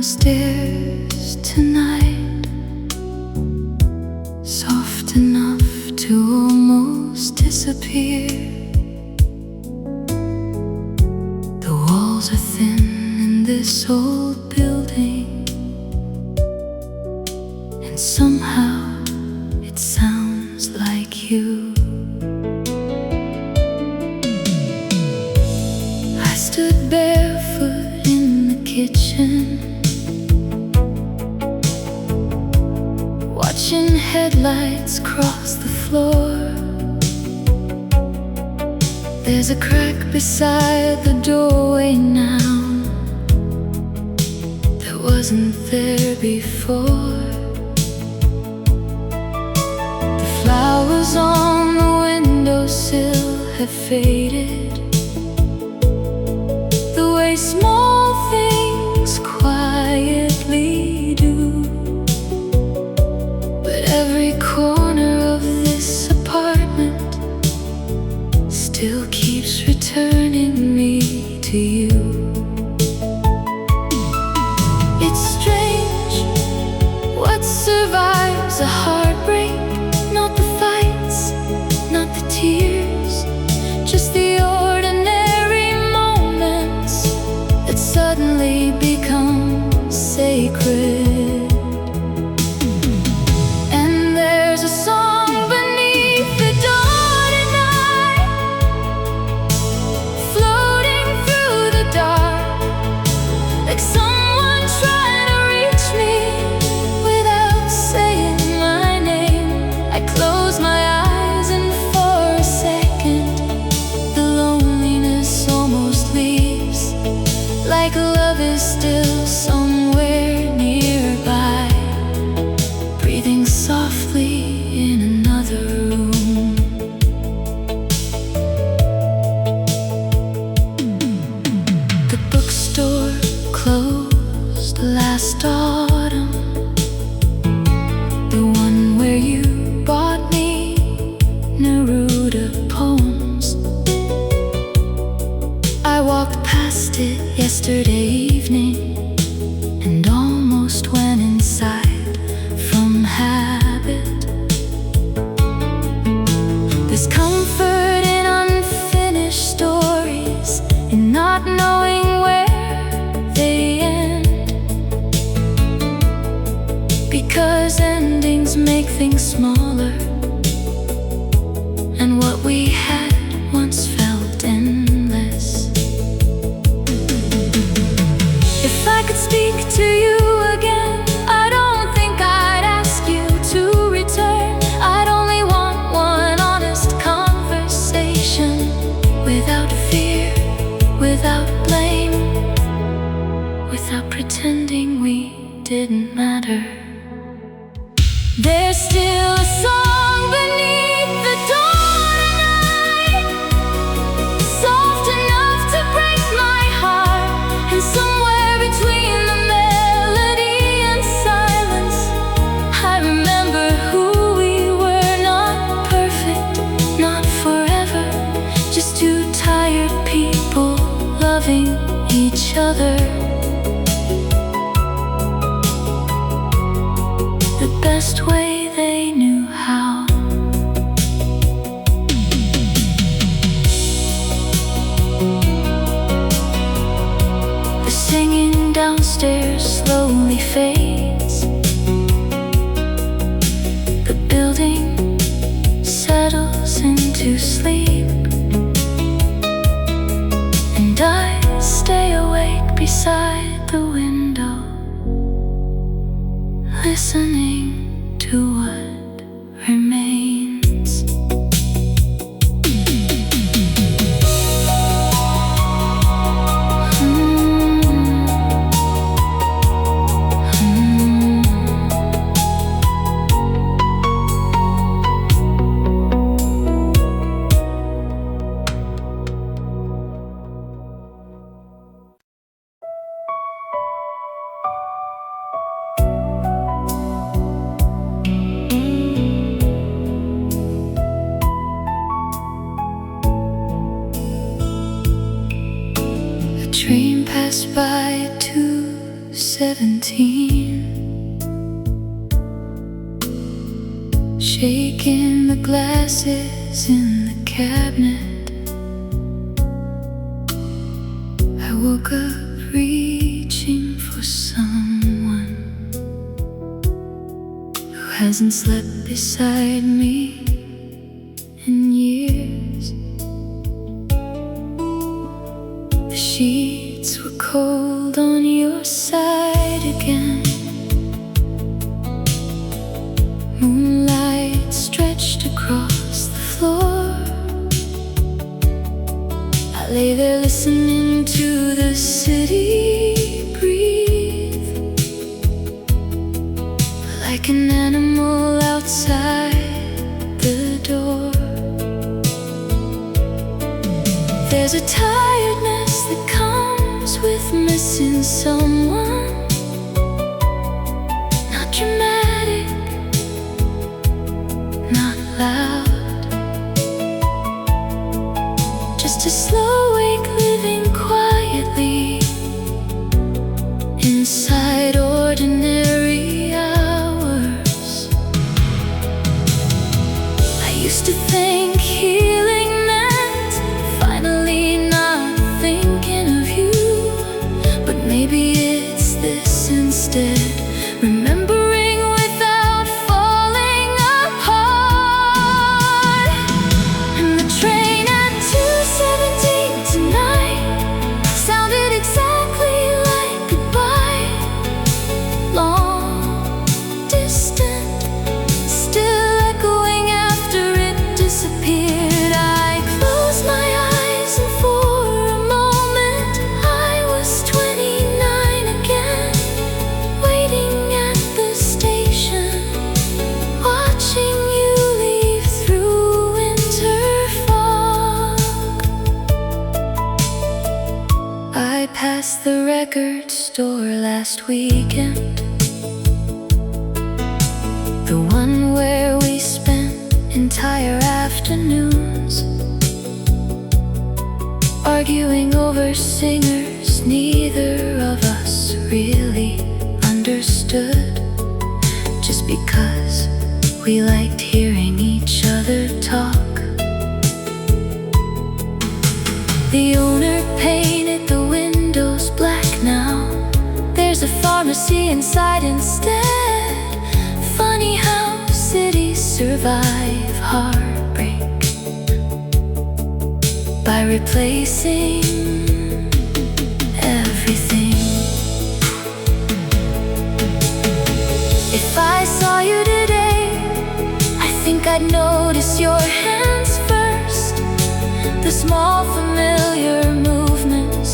downstairs tonight, soft enough to almost disappear. The walls are thin in this old building, and somehow it sounds like you. I stood barefoot in the kitchen, watching headlights cross the floor. There's a crack beside the doorway now that wasn't there before. The flowers on the windowsill have faded, the way small things quietly do. But every corner of this apartment still keeps returning me to you. It's strange what survives a heartbreak. Not the fights, not the tears, just the ordinary moments that suddenly become sacred. And there's a song beneath the dawn at night, floating through the dark, like someone trying to reach me without saying my name. I close my eyes and for a second the loneliness almost leaves, like love is still somewhere nearby, breathing softly in another room. The bookstore closed last autumn, the one where you bought me Neruda poems. I walked past it yesterday evening and almost went inside from habit. There's comfort in unfinished stories, in not knowing where they end, because endings make things smaller, and what we had once felt endless. If I could speak to you again, I don't think I'd ask you to return. I'd only want one honest conversation, without fear, without blame, without pretending we didn't matter. There's still a song beneath the dawn at night, soft enough to break my heart, and somewhere between the melody and silence, I remember who we were. Not perfect, not forever, just two tired people loving each other the best way they knew how. The singing downstairs slowly fades, the building settles into sleep, and I stay awake beside the window, listening to what remains. 17, shaking the glasses in the cabinet. I woke up reaching for someone who hasn't slept beside me in years. The sheets were cold on your side again. Moonlight stretched across the floor. I lay there listening to the city breathe, like an animal outside the door. There's a tiredness that comes with missing someone. Not dramatic, not loud, just a slow wake living quietly inside ordinary hours. I used to think healing meant finally not thinking of you, but maybe it's this instead. Remembering without falling apart. And the train at 2:17 tonight sounded exactly like goodbye. Long, distant, still echoing after it disappeared. I closed my eyes and for a moment I was 29 again, waiting at the station, watching you leave through winter fog. I passed the record store last weekend, the one where we spent entire afternoons arguing over singers neither of us really understood, just because we liked hearing each other talk. The owner painted the windows black now. There's a pharmacy inside instead. Funny how cities survive heartbreak by replacing everything. If I saw you today, I think I'd notice your hands first. The small familiar movements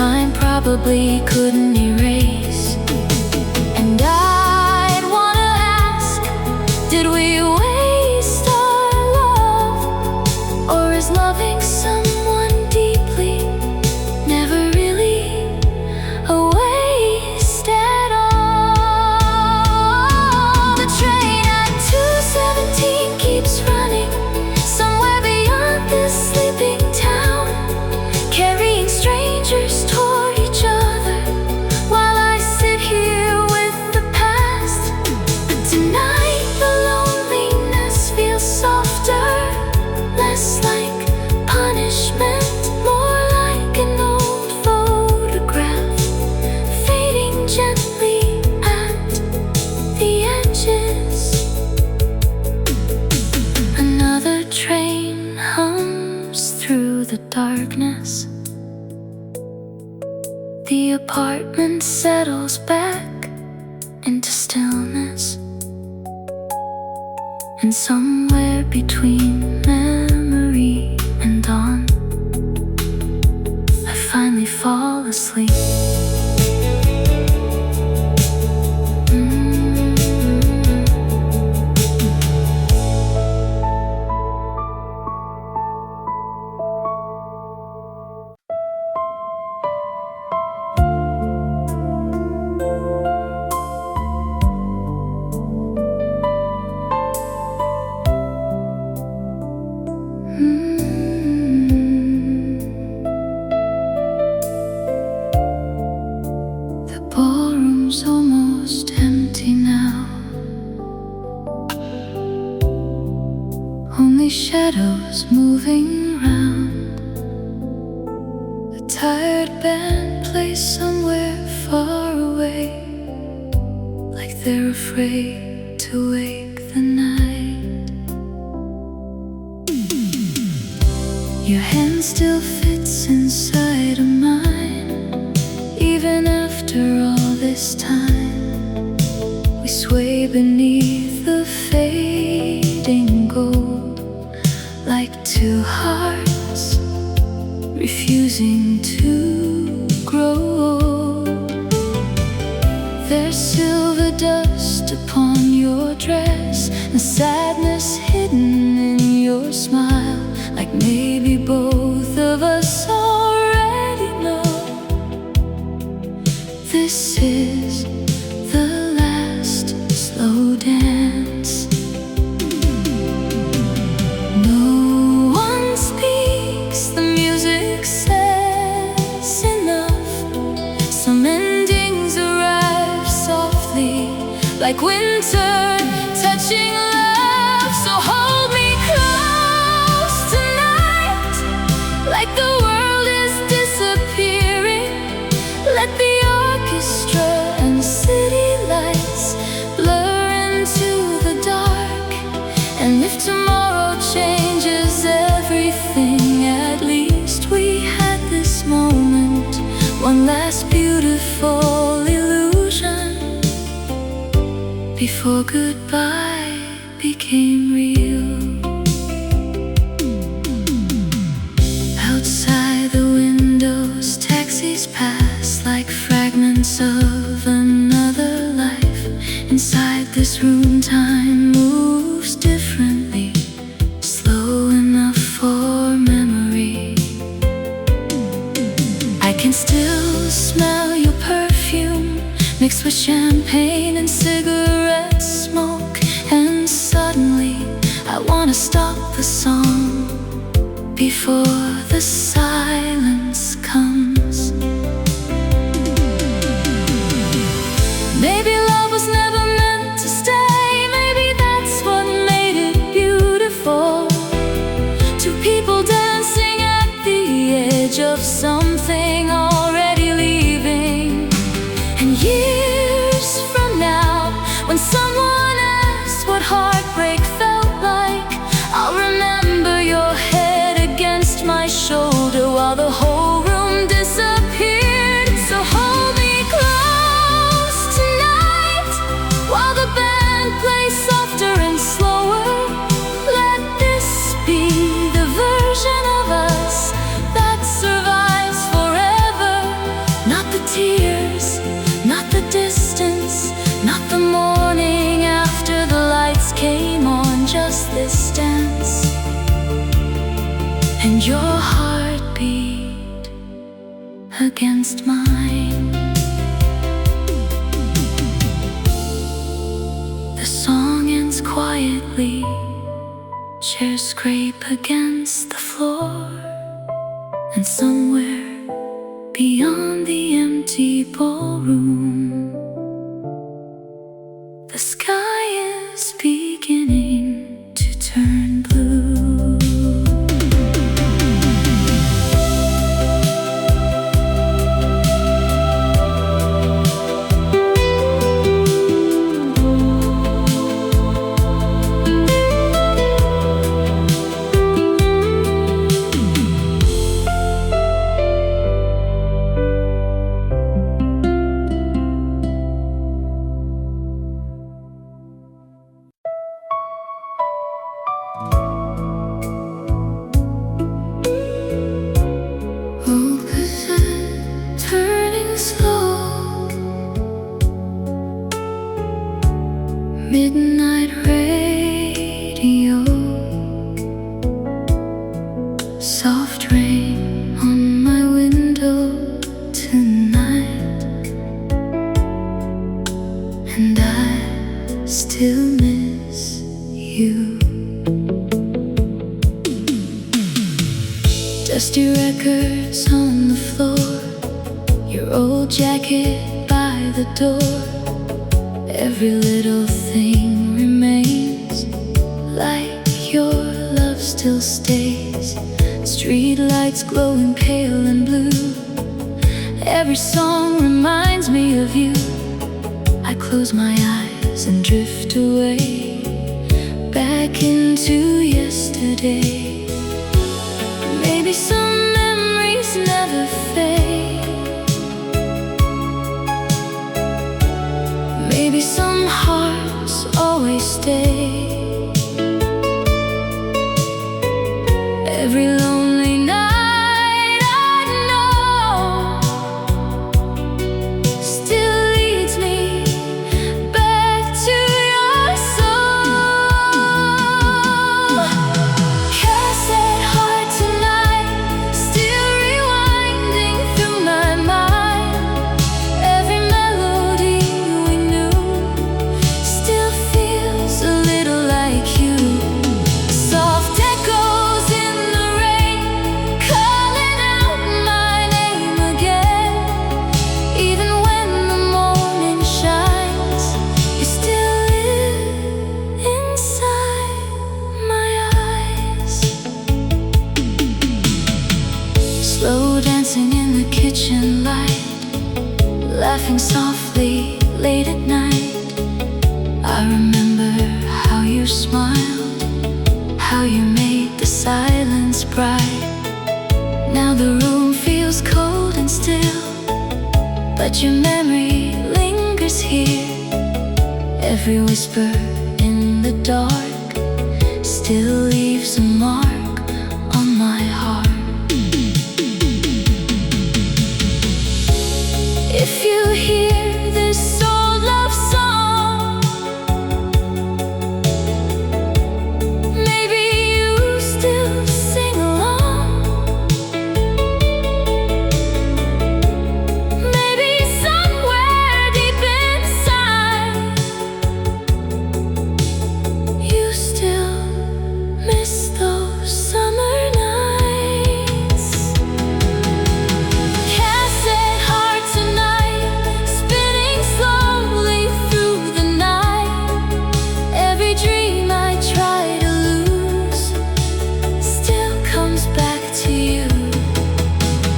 time probably couldn't erase. And I'd wanna ask, did we waste our love? Or is loving someone deeply never really a waste at all? The train at 2:17 keeps running somewhere beyond this sleeping town, carrying strangers toward each other while I sit here with the past. But tonight the loneliness feels softer, less like punishment, more like an old photograph fading gently at the edges. Another train hums through the darkness. The apartment settles back into stillness, and somewhere between memory and dawn, I finally fall asleep. room's almost empty now. Only shadows moving round. The tired band plays somewhere far away, like they're afraid to wake the night. Your hand still fits inside of mine, even after all this time. We sway beneath the fading gold, like two hearts refusing to grow old. There's silver dust upon your dress, and sadness hidden in your smile, like maybe both of us already know this is the last slow dance. No one speaks, the music says enough. Some endings arrive softly, like winter touching love. So hold me close tonight, like the world is disappearing. Let the orchestra and city lights blur into the dark. And if tomorrow changes everything, at least we had this moment, one last beautiful illusion, before goodbye became real. Outside the windows, taxis pass like fragments of another life. Inside this room, time moves differently, slow enough for memory. I can still smell your perfume, mixed with champagne and cigarette smoke. And suddenly I wanna stop the song before the silence comes. Maybe love was never meant to stay. Maybe that's what made it beautiful. Two people dancing at the edge of something already leaving. And years from now, when someone asks what heartbreak felt like, I'll remember your head against my shoulder while the whole room disappeared. So hold me close tonight, while the band plays softer and slower. Let this be the version of us that survives forever. Not the tears, not the distance, not the morning after the lights came on, just this dance and your heartbeat against mine. The song ends quietly, chairs scrape against the floor, and somewhere beyond the empty ballroom, the sky is beginning to turn blue. Midnight radio, soft rain on my window tonight, and I still miss you. Dusty records on the floor, your old jacket by the door. Every little thing remains, like your love still stays. Street lights glowing pale and blue. Every song reminds me of you. I close my eyes and drift away, back into yesterday. Maybe some memories never fade. Maybe some hearts always stay. Every lonely night I know still leads me back to your soul. Cassette heart tonight, still rewinding through my mind. Every melody we knew still feels a little like you. Soft echoes in the rain, calling out my name again. Even when the morning shines, you still live inside my eyes. Slow dancing in the kitchen light, laughing softly late at night. I remember how you smiled, how you made the silence bright. Now the room feels cold and still, but your memory lingers here. Every whisper in the dark still leaves a mark on my heart. If you hear this old love song, maybe you still sing along. Maybe somewhere deep inside, you still miss those summer nights. Cassette heart tonight, spinning slowly through the night. Every dream I try to lose still comes back to you.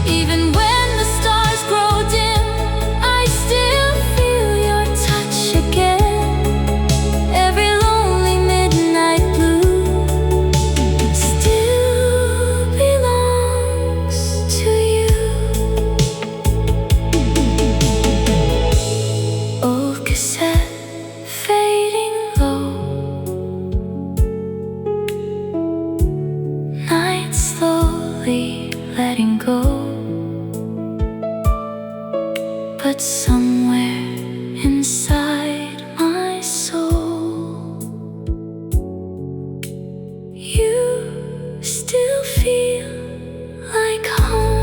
Even when the stars grow dim, I still feel your touch again. Every lonely midnight blue still belongs to you. Old cassette fading low, night slowly letting go. But somewhere inside my soul, you still feel like home.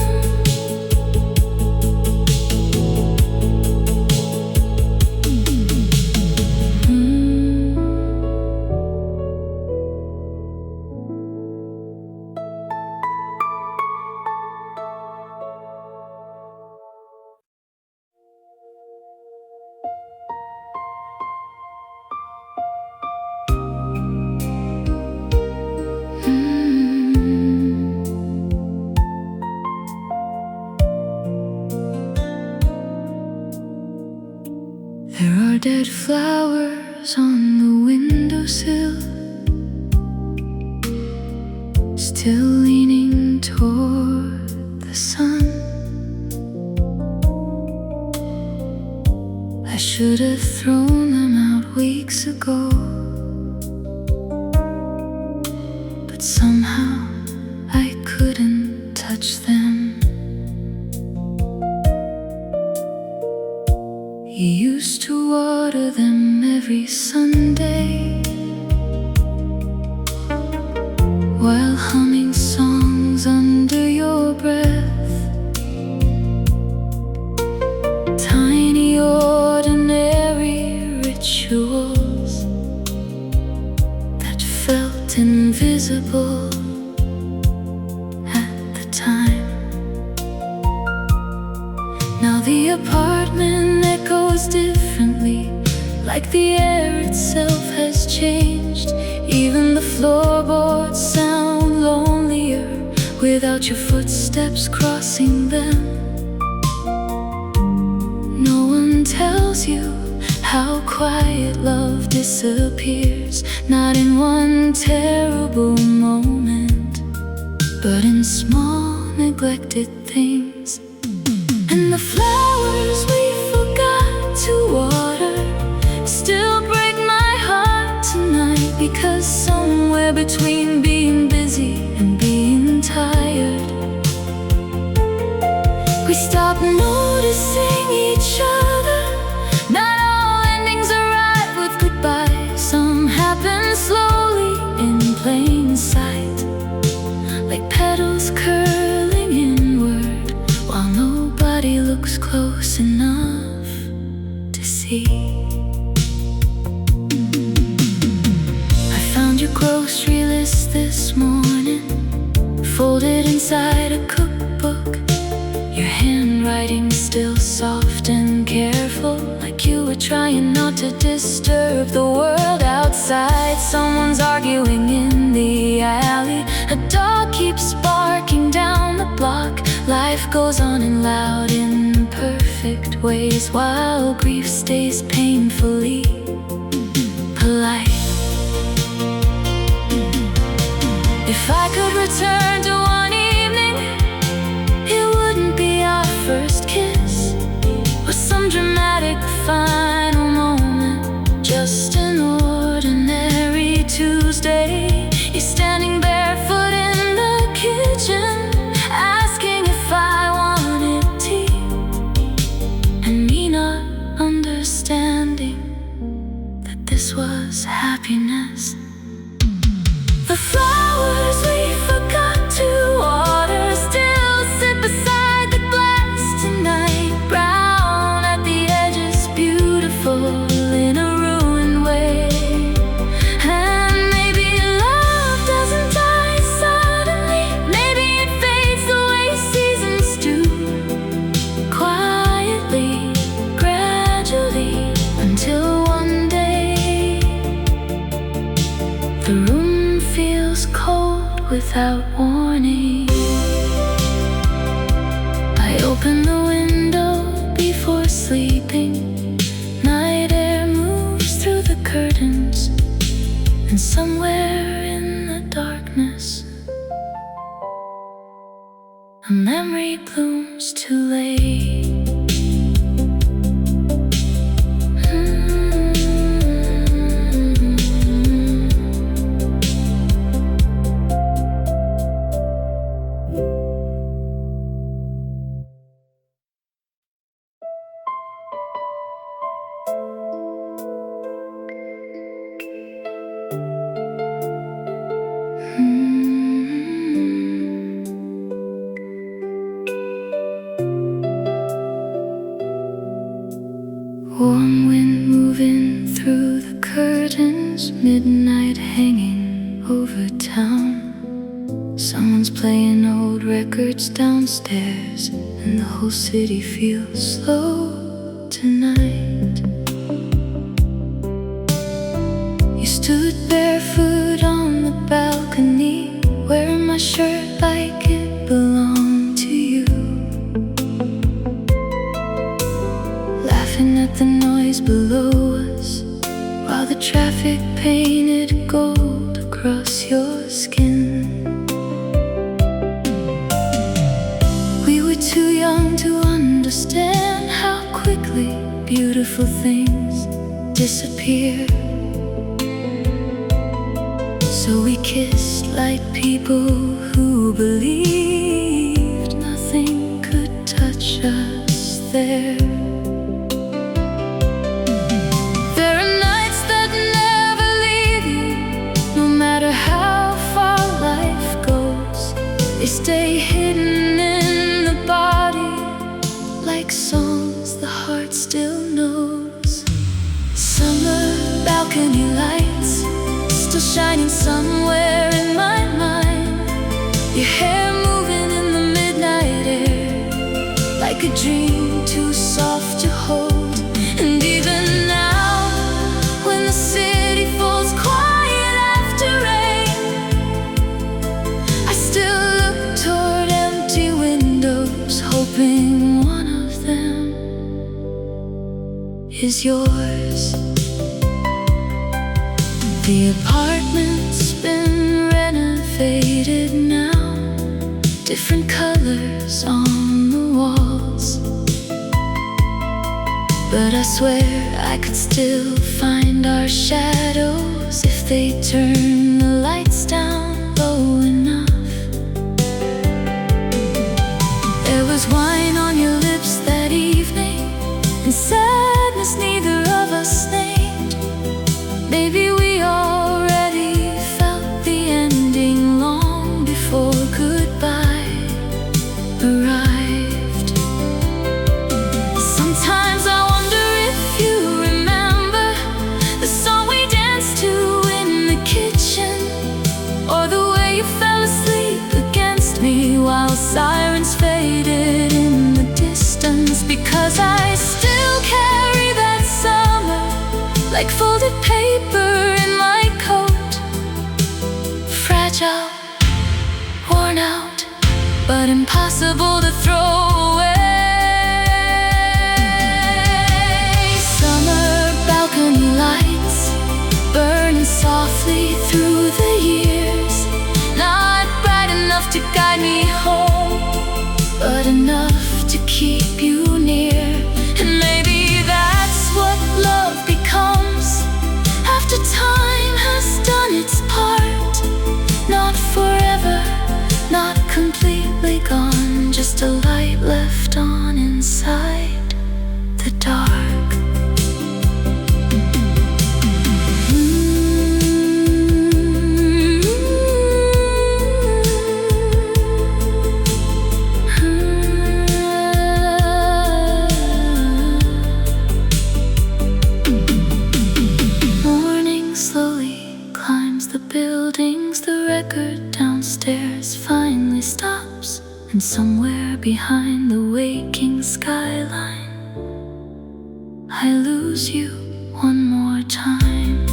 There are dead flowers on the windowsill, still leaning toward the sun. I should have thrown them out weeks ago, but somehow I couldn't touch them. You used to water them every Sunday, while humming songs under your breath. Tiny ordinary rituals that felt invisible at the time. Now the apartment echoes like the air itself has changed. Even the floorboards sound lonelier without your footsteps crossing them. No one tells you how quiet love disappears, not in one terrible moment, but in small neglected things. And the flowers we forgot to water still break my heart tonight, because somewhere between being busy and being tired, we stop noticing each other. Not all endings arrive with goodbye. Some happen slowly in plain sight, like petals curling inward, while nobody looks close enough to see. I found your grocery list this morning, folded inside a cookbook. Your handwriting still soft and careful, like you were trying not to disturb the world outside. Someone's arguing in the alley, a dog keeps barking down the block. Life goes on in loud, imperfect ways, while grief stays painfully polite. If I could return to one evening, it wouldn't be our first kiss or some dramatic final moment, just an ordinary Tuesday. You're standing barefoot in the kitchen, asking if I wanted tea, and me not understanding that this was happiness. The flowers we forgot to water still sit beside the glass tonight, brown at the edges, beautiful in a ruined way. And maybe love doesn't die suddenly, maybe it fades the way seasons do, quietly, gradually, until one day the room feels cold without warning. I open the window before sleeping. Night air moves through the curtains, and somewhere in the darkness, a memory blooms too late. Warm wind moving through the curtains, midnight hanging over town. Someone's playing old records downstairs, and the whole city feels slow tonight. You stood barefoot on the balcony, wearing my shirt like it belonged to you, laughing at the noise below us, while the traffic painted gold across your skin. We were too young to understand how quickly beautiful things disappear, so we kissed like people who believed nothing could touch us there. They stay hidden in the body, like songs the heart still knows. Summer balcony lights still shining somewhere in my mind. Your hair moving in the midnight air, like a dream too soft to hold. And even now is yours. The apartment's been renovated now, different colors on the walls, but I swear I could still find our shadows if they turn the lights down low enough. There was wine on your lips that evening, and sadness neither of us named. Maybe we already felt the ending long before goodbye arrived. Sometimes I wonder if you remember the song we danced to in the kitchen, or the way you fell asleep against me while sirens faded in the distance. Because I still carry that summer like folded paper in my coat, fragile, worn out, but impossible to throw away. Summer balcony lights burning softly through the years, not bright enough to guide me home, but enough to keep you near. And maybe that's what love becomes after time has done its part. Not forever, not completely gone, just a light left on inside the dark. Morning slowly climbs the buildings, the record downstairs finally stops, and somewhere behind the waking skyline I lose you one more time.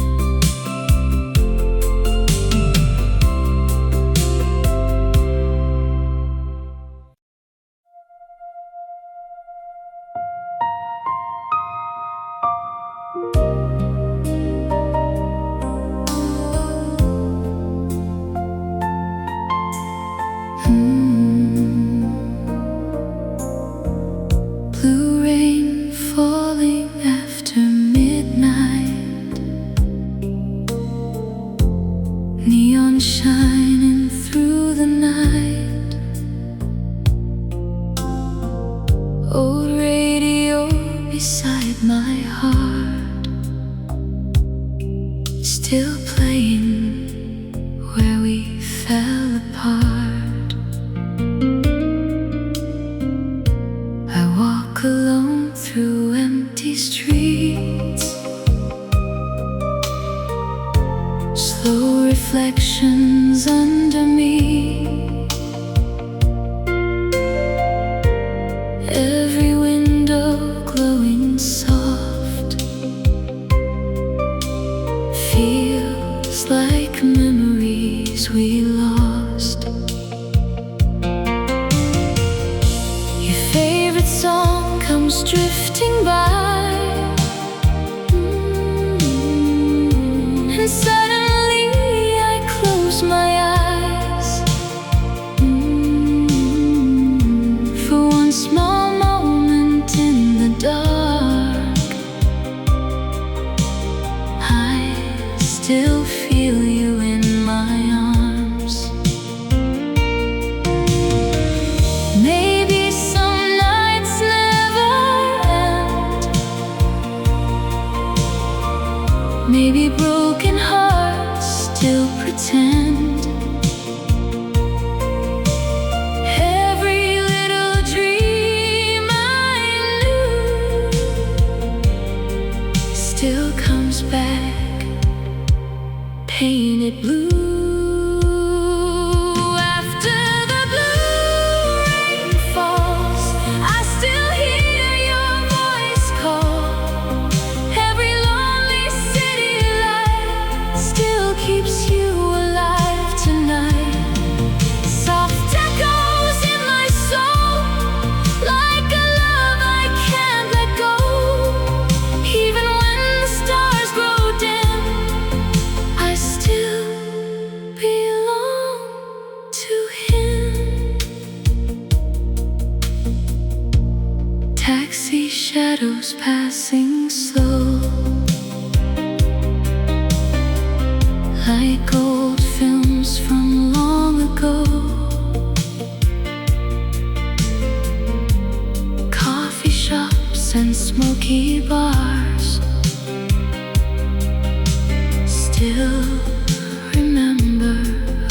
Blue rain falling after midnight, neon shining through the night, old radio beside my heart, still playing where we fell apart. I walk alone through empty streets, slow reflections under me, every window glowing soft, feels like memories we lost. Your favorite song comes drifting by, and suddenly I close my eyes, for one small moment in the dark. I still feel you in my arms. Maybe some nights never end, maybe broken hearts still pretend. Every little dream I knew still comes back, painted blue. After the blue rain falls, I still hear your voice call. Every lonely city light still keeps you alive tonight. Soft echoes in my soul, like a love I can't let go. Even passing slow, like old films from long ago. Coffee shops and smoky bars still remember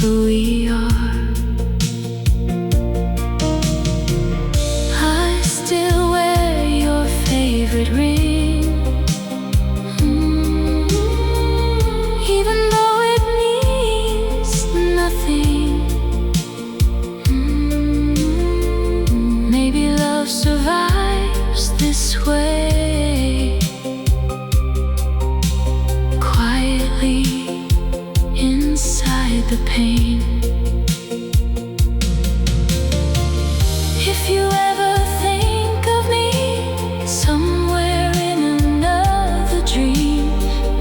who we are. I still wear your favorite ring, even though it means nothing. Maybe love survives this way, quietly inside the pain. If you ever think of me somewhere in another dream,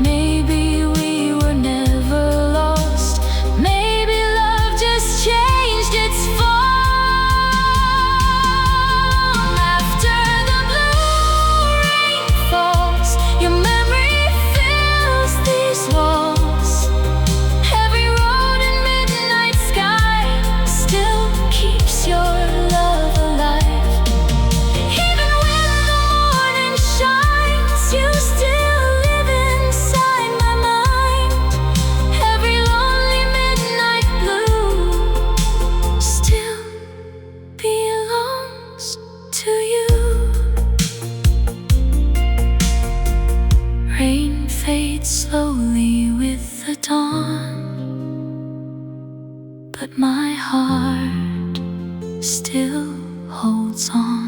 maybe we were never lost. Maybe love just changed its form. After the blue rain falls, your memory fills these walls. Every road and midnight sky still keeps your love alive. Even when the morning shines, you still live inside my mind. Every lonely midnight blue still belongs to you. Rain fades slowly with the dawn, but my heart still holds on.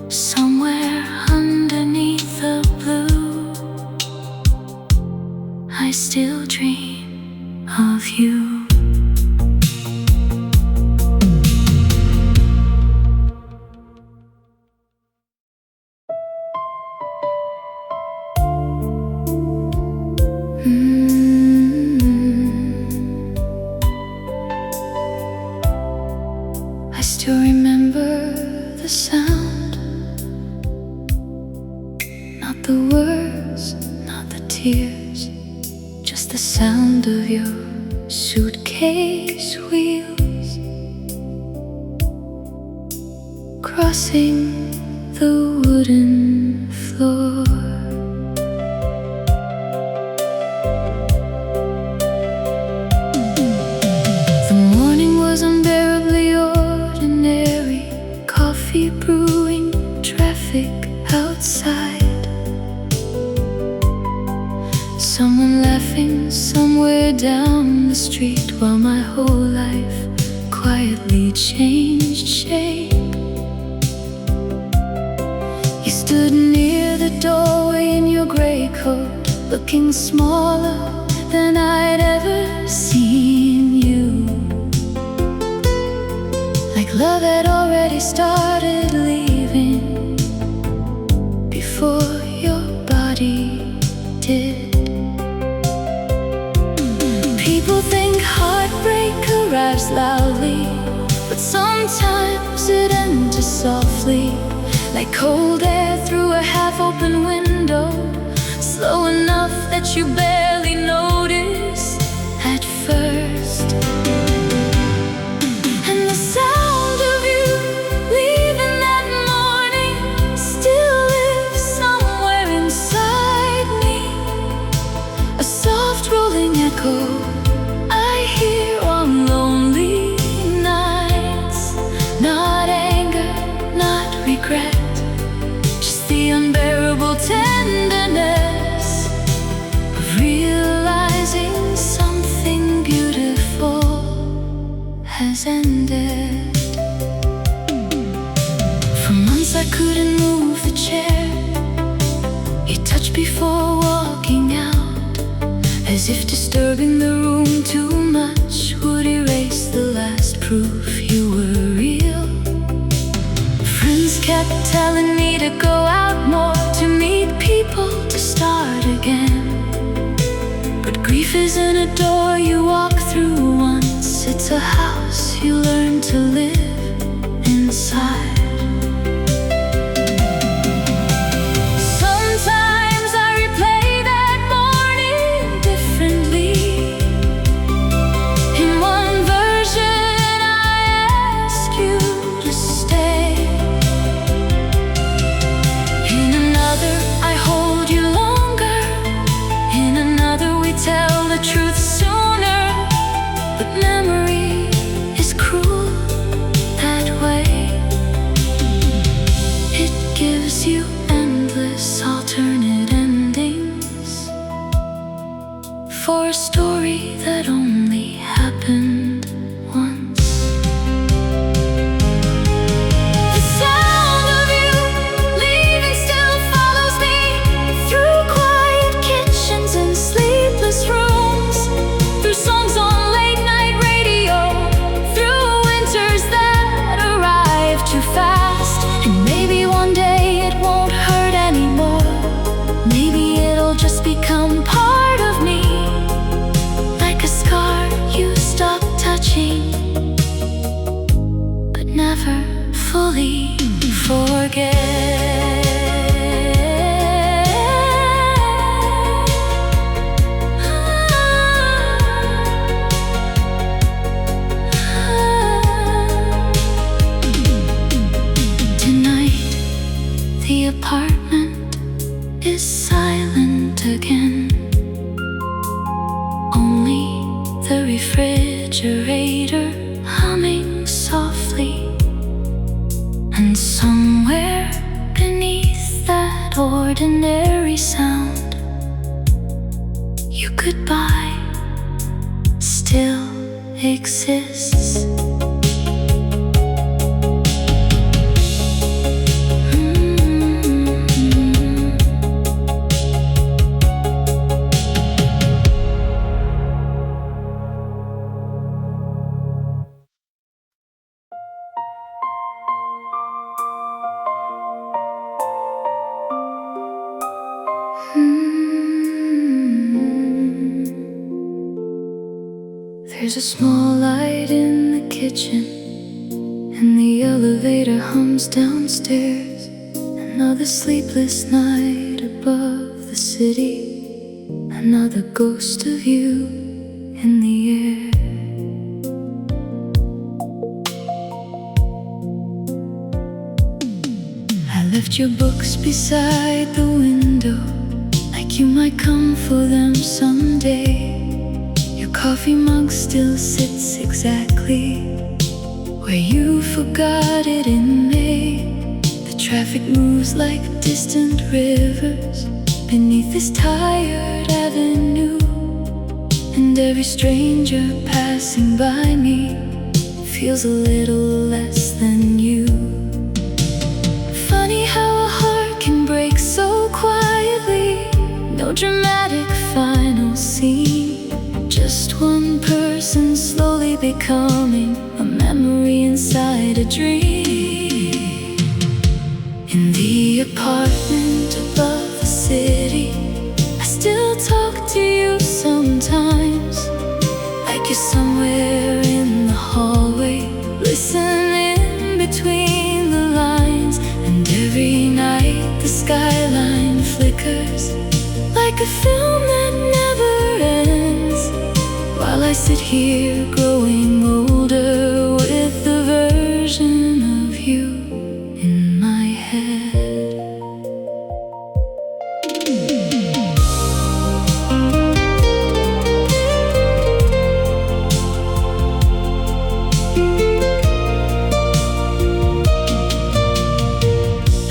Somewhere underneath the blue, I still dream of you. I still remember the sound, not the words, not the tears, just the sound of your suitcase wheels crossing the wooden floor. The morning was unbearably ordinary, coffee brewing, traffic outside, someone laughing somewhere down the street, while my whole life quietly changed shape. You stood near the doorway in your gray coat, looking smaller than I'd ever seen you. Like love had already started leaving before your body did. People think heartbreak arrives loudly, but sometimes it enters softly, like cold air through a half-open window, slow enough that you barely notice at first. And the sound of you leaving that morning still lives somewhere inside me, a soft rolling echo I hear on lonely nights. Not anger, not regret, just the unbearable tenderness of realizing something beautiful has ended. For months I couldn't move the chair you touched before walking out, as if disturbing the room too much would erase the last proof you were real. Friends kept telling me to go out more, to meet people, to start again. But grief isn't a door you walk through once, it's a house you learn to live inside. for a story that only happened once. The sound of you leaving still follows me through quiet kitchens and sleepless rooms, through songs on late night radio, through winters that arrive too fast. And maybe one day it won't hurt anymore. Maybe it'll just become part of me, like a scar you stop touching, but never fully forget. Tonight, the apartment is silent again. Only the refrigerator humming softly, and somewhere beneath that ordinary sound, your goodbye still exists. There's a small light in the kitchen, and the elevator hums downstairs. Another sleepless night above the city, another ghost of you in the air. I left your books beside the window, like you might come for them someday. Your coffee mug still sits exactly where you forgot it in May. The traffic moves like distant rivers beneath this tired avenue, and every stranger passing by me feels a little less than you. Funny how a heart can break so quietly. No dramatic final scene, just one person slowly becoming a memory inside a dream. In the apartment above the city, I still talk to you sometimes, like you're somewhere in the hallway, listening between the lines. And every night the skyline flickers like a film that never ends, while I sit here growing older with the version of you in my head.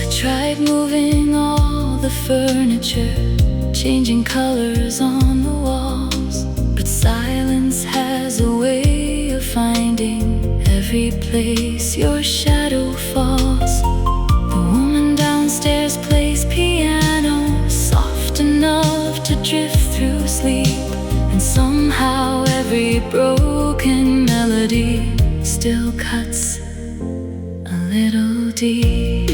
I tried moving all the furniture, changing colors on the walls, but silence has a way of finding every place your shadow falls. The woman downstairs plays piano, soft enough to drift through sleep, and somehow every broken melody still cuts a little deep.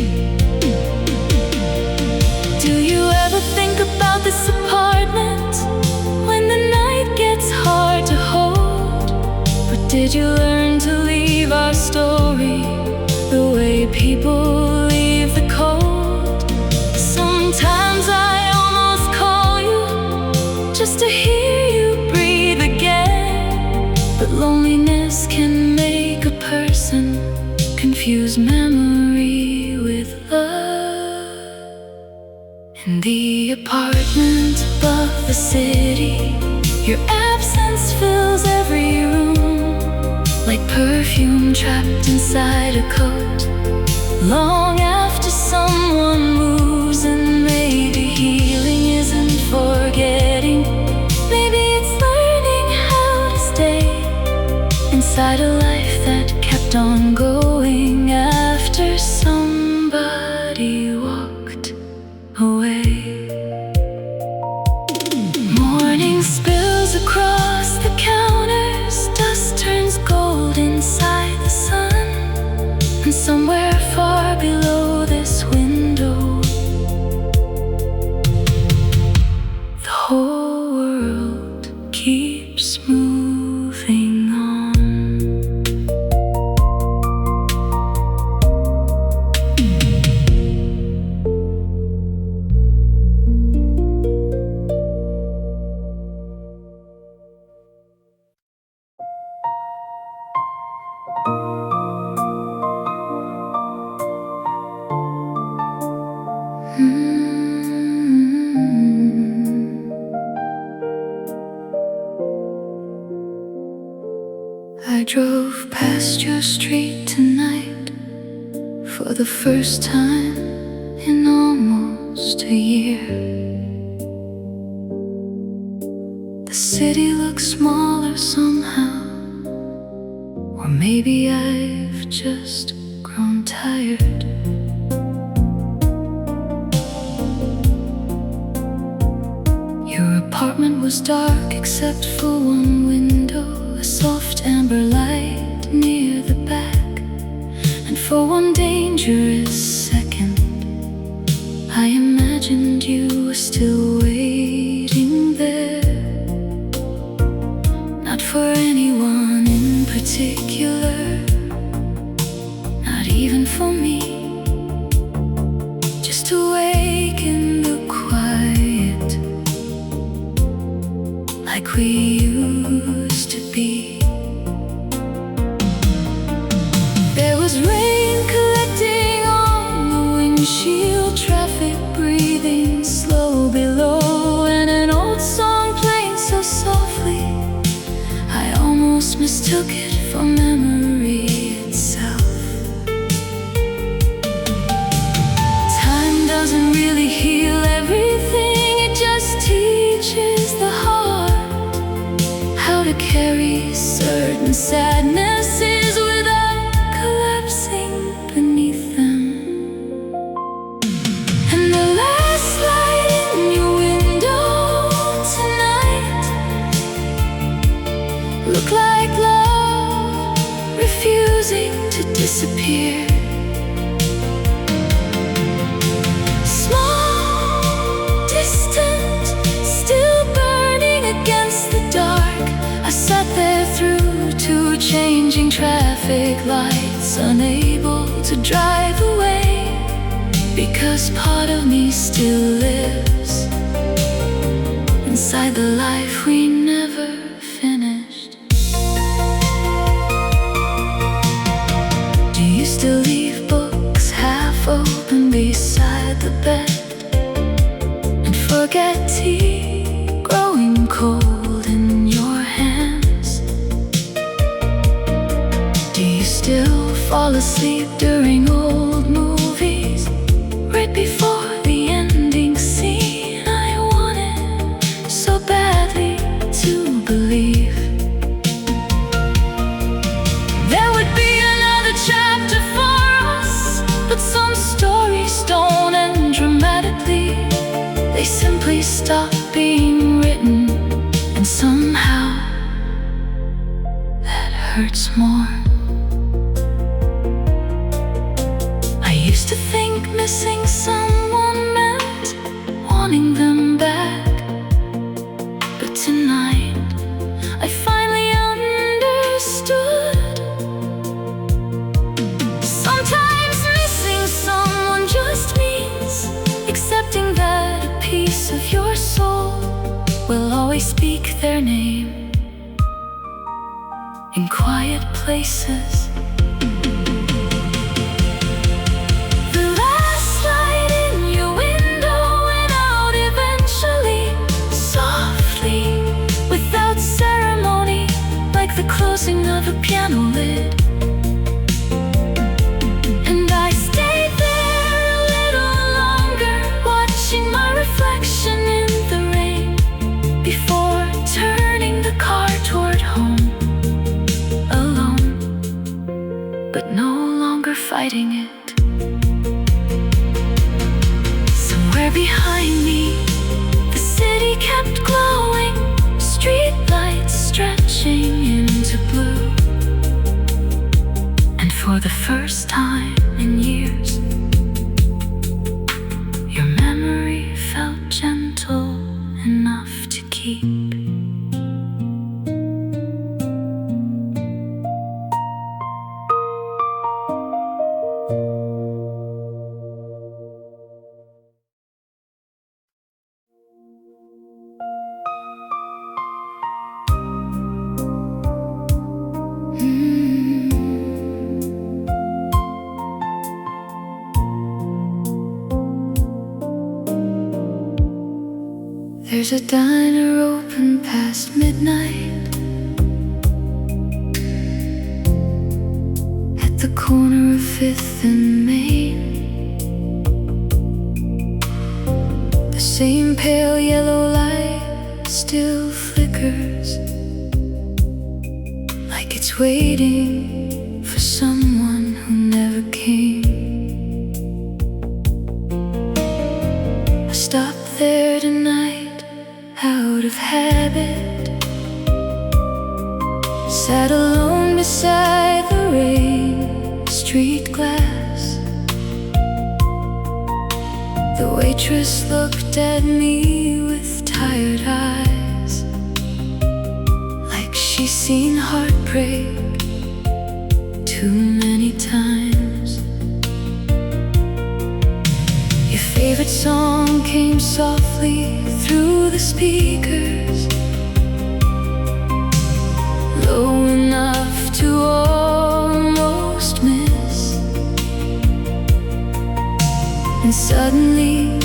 Do you ever think about this apartment when the night gets hard to hold? Or did you learn to leave our story the way people leave the cold? Sometimes I almost call you just to hear you breathe again, but loneliness can make a person confuse memory with love. In the apartment above the city, your absence fills every room, like perfume trapped inside a coat. Long after someone moves, and maybe healing isn't forgetting, maybe it's Morning spills across the counters, dust turns gold inside the sun, and somewhere far below this window, the whole world keeps moving on. I drove past your street tonight for the first time in almost a year. The city looks smaller somehow, or maybe I've just grown tired. Your apartment was dark except for one window, a soft amber light near the back. And for one dangerous second, I imagined you were still waiting there. Not for anyone in particular, not even for me, just to wake in the quiet like we used to be. There was rain collecting on the windshield, traffic breathing slow below, and an old song playing so softly I almost mistook it for memory itself. Time doesn't really heal everything, it just teaches the heart how to carry certain sadnesses without collapsing beneath them. And the last light in your window tonight looked like love refusing to disappear. Small, distant, still burning against the dark, I sat there through two changing traffic lights, unable to drive away, because part of me still lives inside the life we never finished. Do you still leave books half open beside the bed, and forget tea growing cold in your hands? Do you still fall asleep during old movies right before the ending scene? I wanted so badly to believe there would be another chapter for us, but some stories don't end dramatically. They simply stop being written, and somehow that hurts more. I used to think missing someone meant wanting them back, but tonight I finally understood. Sometimes missing someone just means accepting that a piece of your soul will always speak their name in quiet places. The last light in your window went out eventually, softly, without ceremony, like the closing of a piano lid. And I stayed there a little longer, watching my reflection in the rain, before turning the car toward home, alone, but no longer fighting it. Somewhere behind me, keep. There's a diner open past midnight at the corner of 5th and Main. The same pale yellow light still flickers, like it's waiting for someone who never came. I stopped there tonight out of habit, sat alone beside the rain street glass. The waitress looked at me with tired eyes, like she's seen heartbreak too many times. Your favorite song came softly through the speakers, low enough to almost miss. And suddenly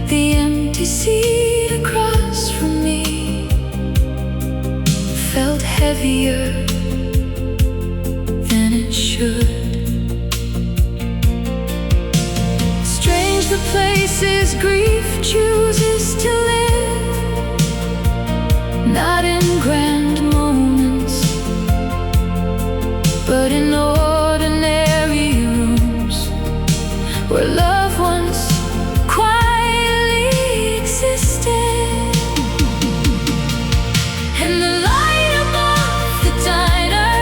the empty seat across from me felt heavier than it should. Strange the places grief chooses to live, not in grand moments, but in ordinary rooms where loved ones quietly existed. And the light above the diner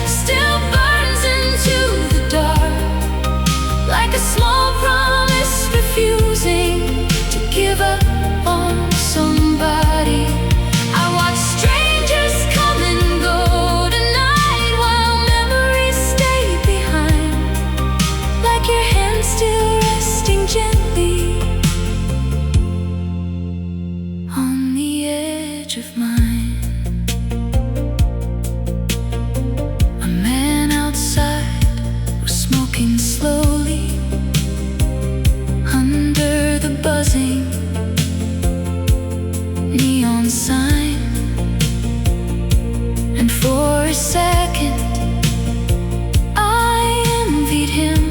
still burns into the dark, like a small promise refusing to give up on somebody. I watch strangers come and go tonight while memories stay behind, like your hand still resting gently on the edge of mine. A man outside was smoking slowly under the buzzing neon sign. And for a second I envied him,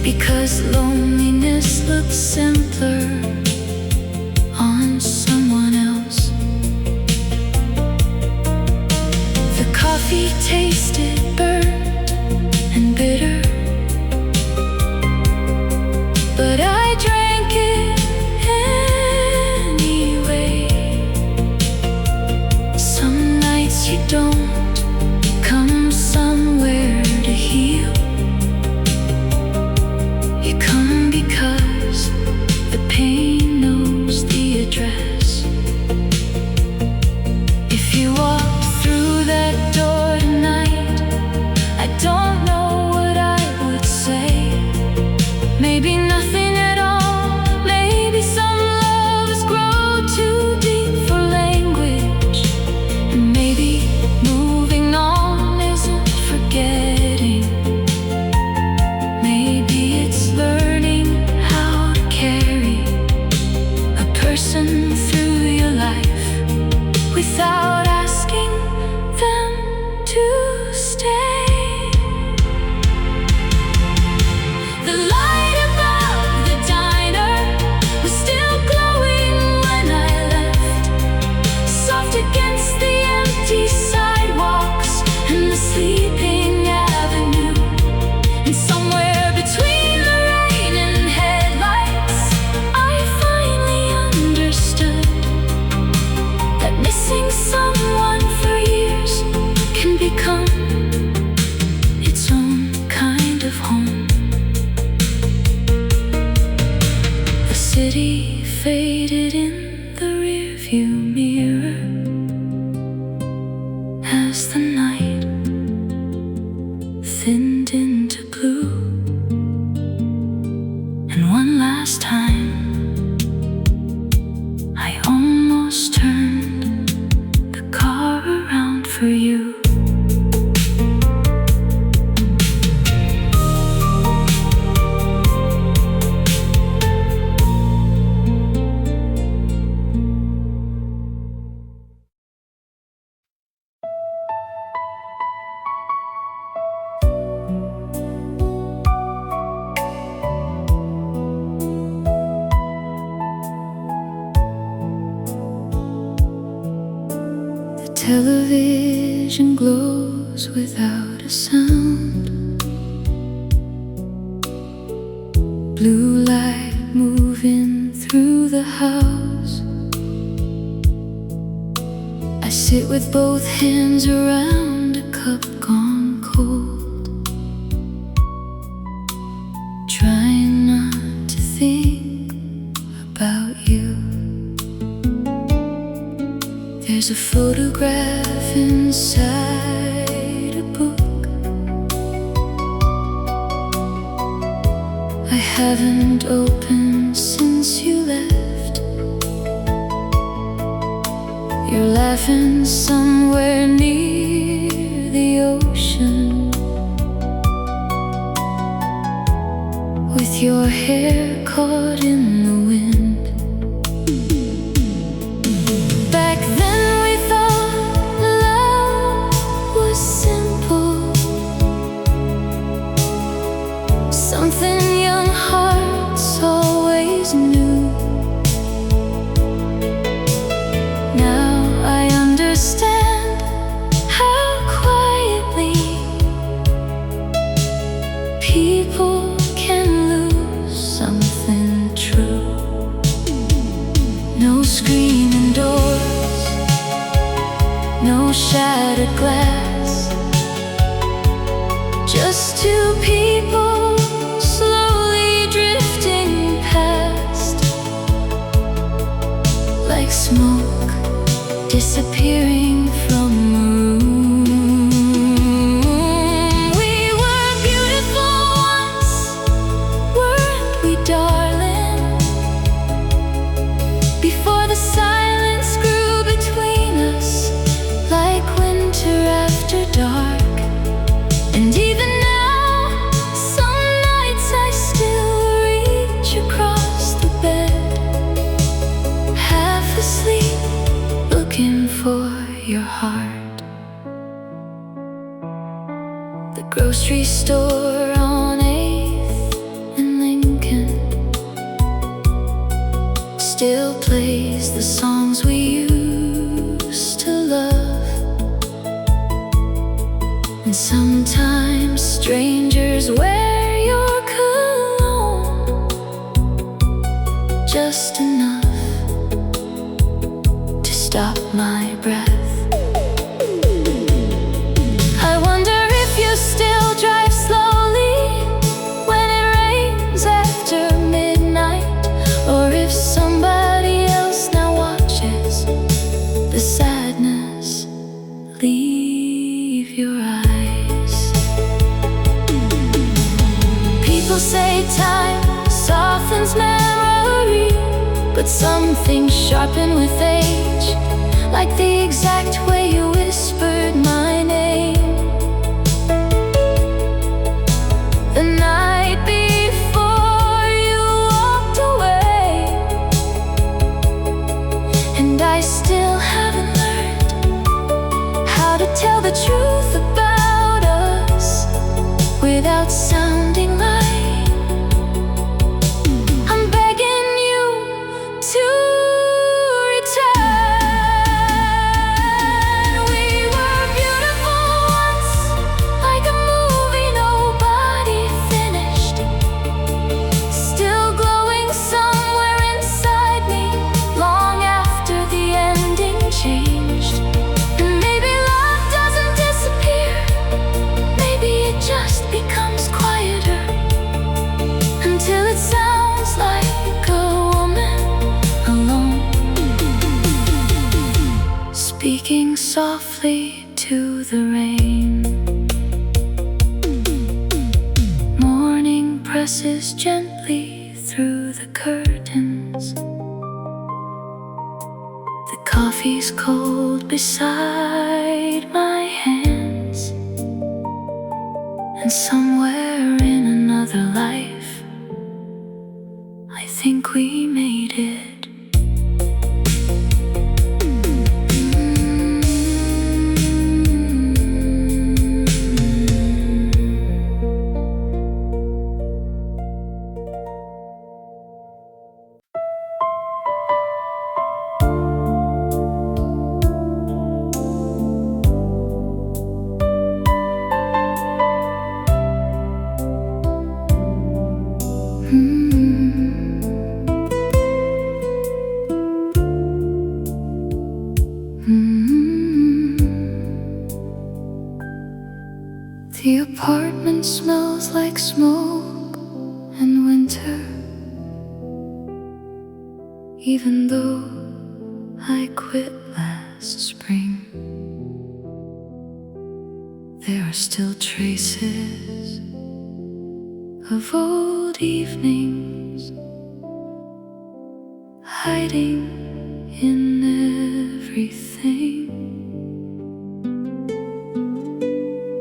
because loneliness looked simpler on someone else. The coffee tasted burnt and bitter, but I drank it anyway. Some nights you don't come somewhere to heal, you come because the pain knows the address. If you walk through that door tonight, I don't know what I would say. Maybe nothing at all, maybe some loves grow too deep for language, and maybe moving on isn't forgetting. Maybe it's learning how to carry a person through your life without asking them to stay. The light above the diner was still glowing when I left, soft against the empty sidewalks and the sleeping avenue. And somewhere between the rain and headlights, I finally understood that missing someone for years can become its own kind of home. The city faded in the rearview mirror. television glows without a sound. Blue light moving through the house. I sit with both hands around a cup gone cold, trying not to think about you. There's a photograph inside a book. I haven't opened since you left. You're laughing somewhere near the ocean, with your hair caught in the wind. Back then we thought love was simple, something young hearts always knew. Now I understand how quietly people can lose something true. No screaming doors, no shattered glass, just two people slowly drifting past, like smoke disappearing from a room. We were beautiful once, weren't we, darling? Before the silence grew between us, like winter after dark. And even now, some nights I still reach across the bed, half asleep, looking for your heart. The grocery store on 8th and Lincoln still plays the songs we used to love. And sometimes strangers wear your cologne, just enough to stop my breath. I wonder if you still drive slowly when it rains after midnight, or if somebody else now watches the sadness leave your eyes. People say time softens memory, but some things sharpen with age, like the exact way you whispered my name the night before you walked away. And I still haven't learned how to tell the truth about us without sounding like I'm begging you to return. We were beautiful once, like a movie nobody finished, still glowing somewhere inside me, long after the ending changed. And maybe love doesn't disappear, maybe it just becomes quieter, until it sounds like a woman alone, speaking softly to the rain. Morning presses gently through the curtains. The coffee's cold beside my hands, and somewhere in another life, I think we made it. The apartment smells like smoke and winter. Even though I quit last spring, there are still traces of old evenings hiding in everything.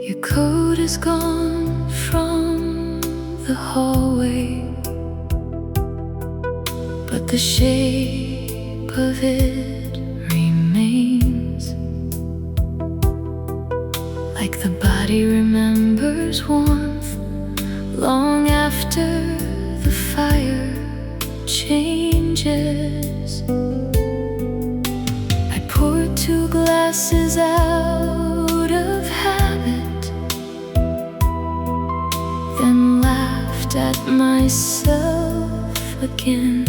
Your coat is gone from the hallway, but the shape of it remains, like the body remembers warmth long after the fire changes. I poured 2 glasses out of habit, then laughed at myself again.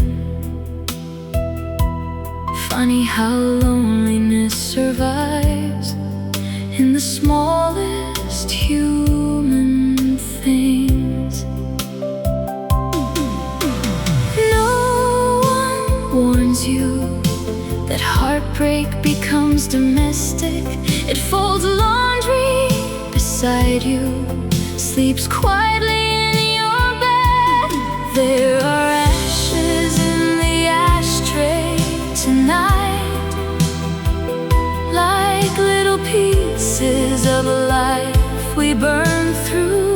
Funny how loneliness survives in the smallest human things. No one warns you that heartbreak becomes domestic. It folds laundry beside you, sleeps quietly in your bed. There are ashes in the ashtray tonight, like little pieces of a life we burn through.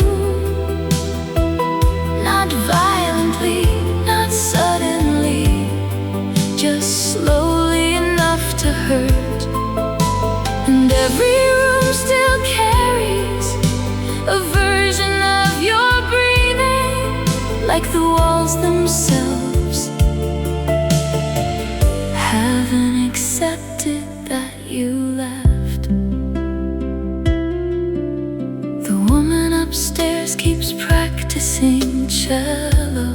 Not violently, not suddenly, just slowly enough to hurt. And every room still carries a version of your breathing, like the walls themselves haven't accepted that you left. The woman upstairs keeps practicing cello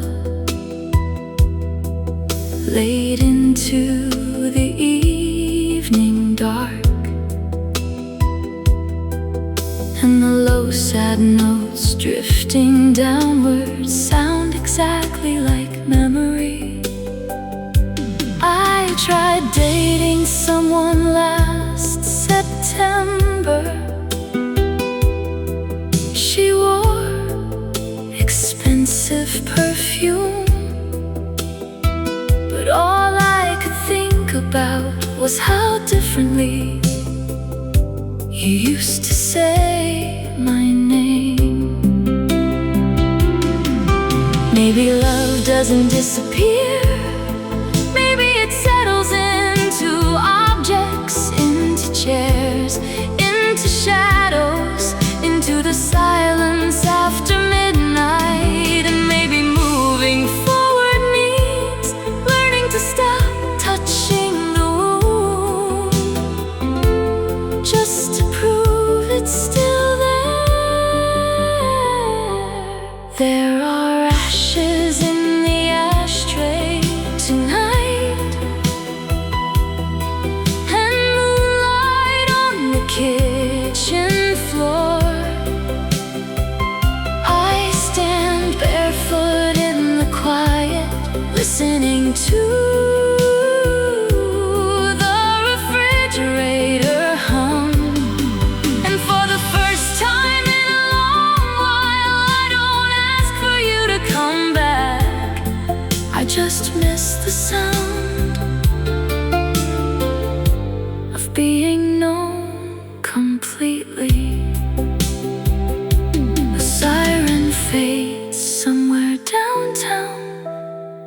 late into the evening dark, and the low sad notes drifting downward sound exactly like memory. I tried dating someone last September. She wore expensive perfume, but all I could think about was how differently you used to say my name. Maybe love doesn't disappear. Maybe it settles into objects, into chairs, into shadows, into the silence after midnight. And maybe moving forward means learning to stop touching the wound, just to prove it's still there. There are ashes in the ashtray tonight, and moonlight on the kitchen floor. I stand barefoot in the quiet, listening to the refrigerator hum. And for the first time in a long while, I don't ask for you to come back. I just miss the sound of being known completely. The siren fades somewhere downtown,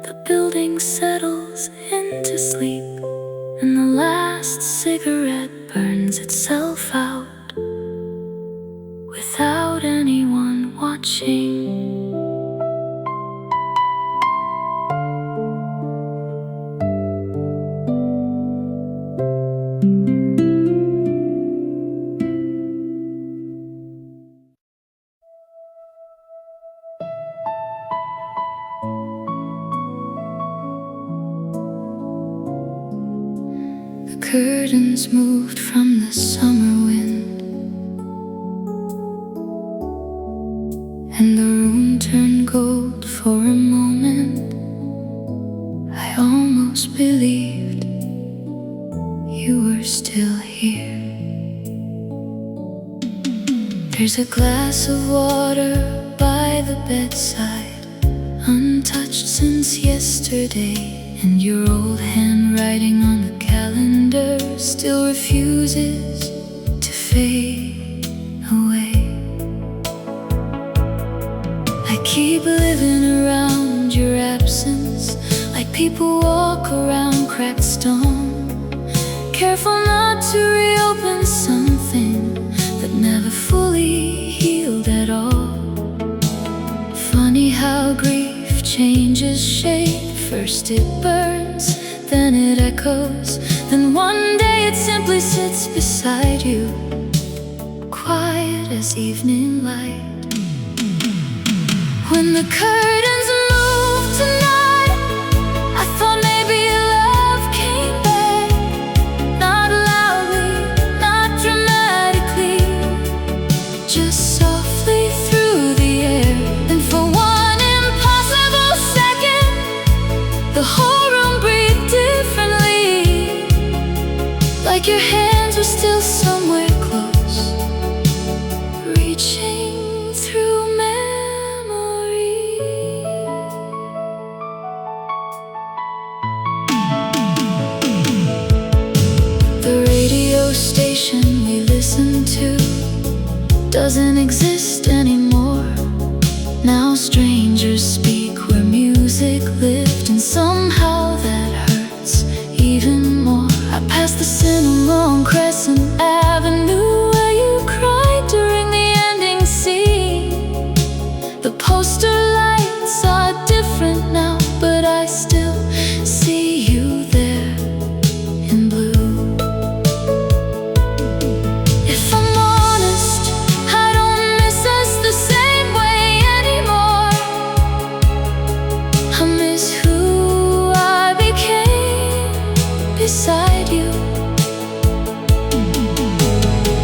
the building settles into sleep, and the last cigarette burns itself out without anyone watching. The curtains moved from the summer wind, you were still here. There's a glass of water by the bedside, untouched since yesterday, and your old handwriting on the calendar still refuses to fade away. I keep living around your absence, like people walk around cracked stone, careful not to reopen something that never fully healed at all. Funny how grief changes shape. First it burns, then it echoes, then one day it simply sits beside you, quiet as evening light. When the curtains moved tonight, I thought maybe love came back, not loudly, not dramatically, just softly through the air. And for one impossible second, the whole room breathed differently, like your hands were still somewhere close, reaching through memory. The radio station we listened to doesn't exist anymore. Now strangers speak where music lived, and somehow that hurts even more. I passed the cinema on Crescent Avenue, where you cried during the ending scene. The poster lights are different now, but I still see you there in blue. If I'm honest, I don't miss us the same way anymore. I miss who I became beside you.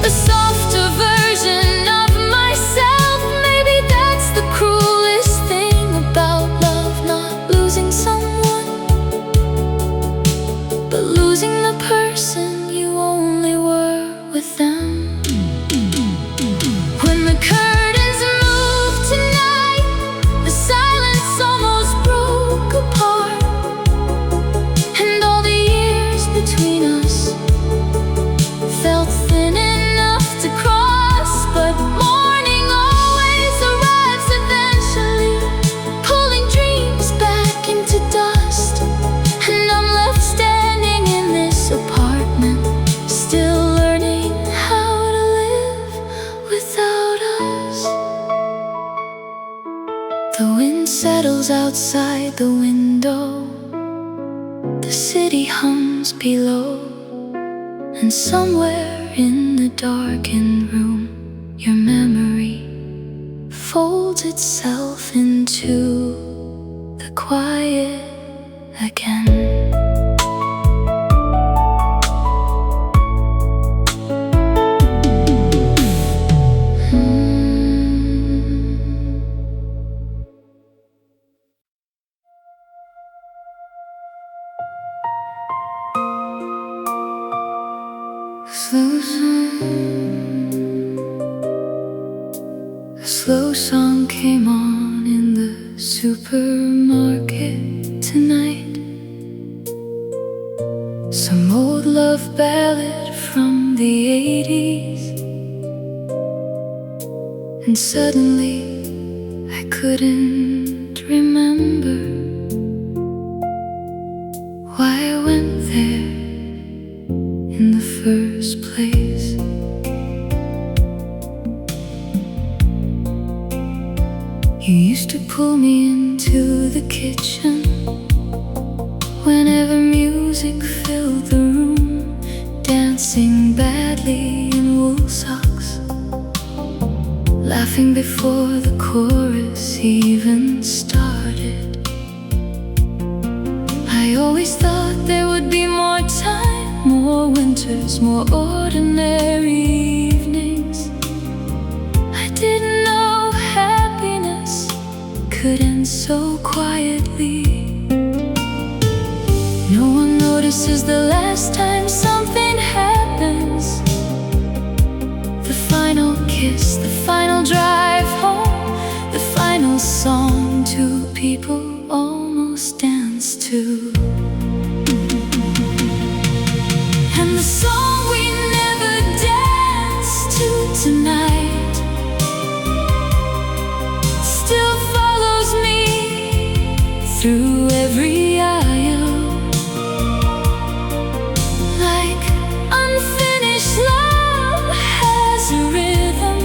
A softer version of myself, maybe that's the cruelest thing about love. Not losing someone, but losing the person you only were with them. When the curtains moved tonight, the silence almost broke apart, and all the years between us felt thin enough to cross. But morning always arrives eventually, pulling dreams back into dust, and I'm left standing in this apartment, still learning how to live without us. The wind settles outside the window, the city hums below, and somewhere in the darkened room, your memory folds itself into the quiet again. A slow song came on in the supermarket tonight, some old love ballad from the 80s, and suddenly I couldn't remember why I went there in the first place. You used to pull me into the kitchen whenever music filled the room, dancing badly in wool socks, laughing before the chorus even started. I always thought there would be more time, more winters, more ordinary evenings. I didn't know happiness could end so quietly. No one noticed This is the last time something happens. The final kiss, the final drive home, the final song two people almost dance to. And the song we never danced to tonight still follows me through every aisle. Like unfinished love has a rhythm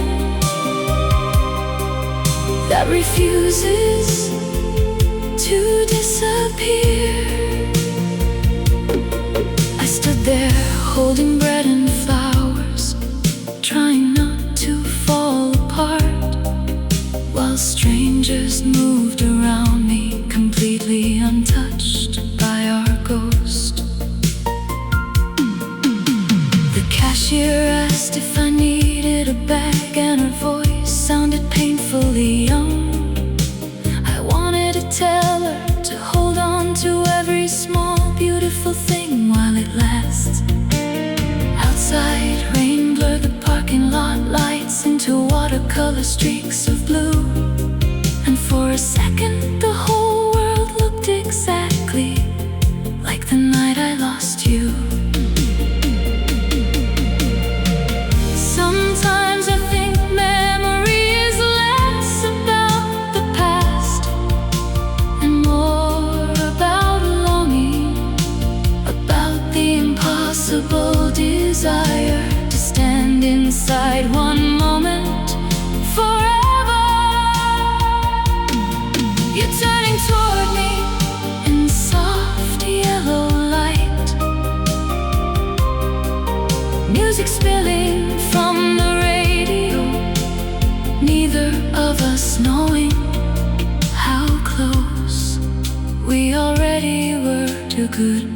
that refuses to disappear. I stood there holding bread and flowers, trying not to fall apart, while strangers moved around me, completely untouched by our ghost. The cashier asked if I needed a bag, and her voice sounded painfully young. I wanted to tell her to hold on to every small, beautiful thing while it lasts. Outside, rain blurred the parking lot lights into watercolor streaks of blue. And for a second, the whole world looked exactly like the night I lost you. Sometimes I think memory is less about the past and more about longing, about the impossible desire to stand inside one moment forever. You're turning toward me in soft yellow light, music spilling from the radio, neither of us knowing how close we already were to goodbye.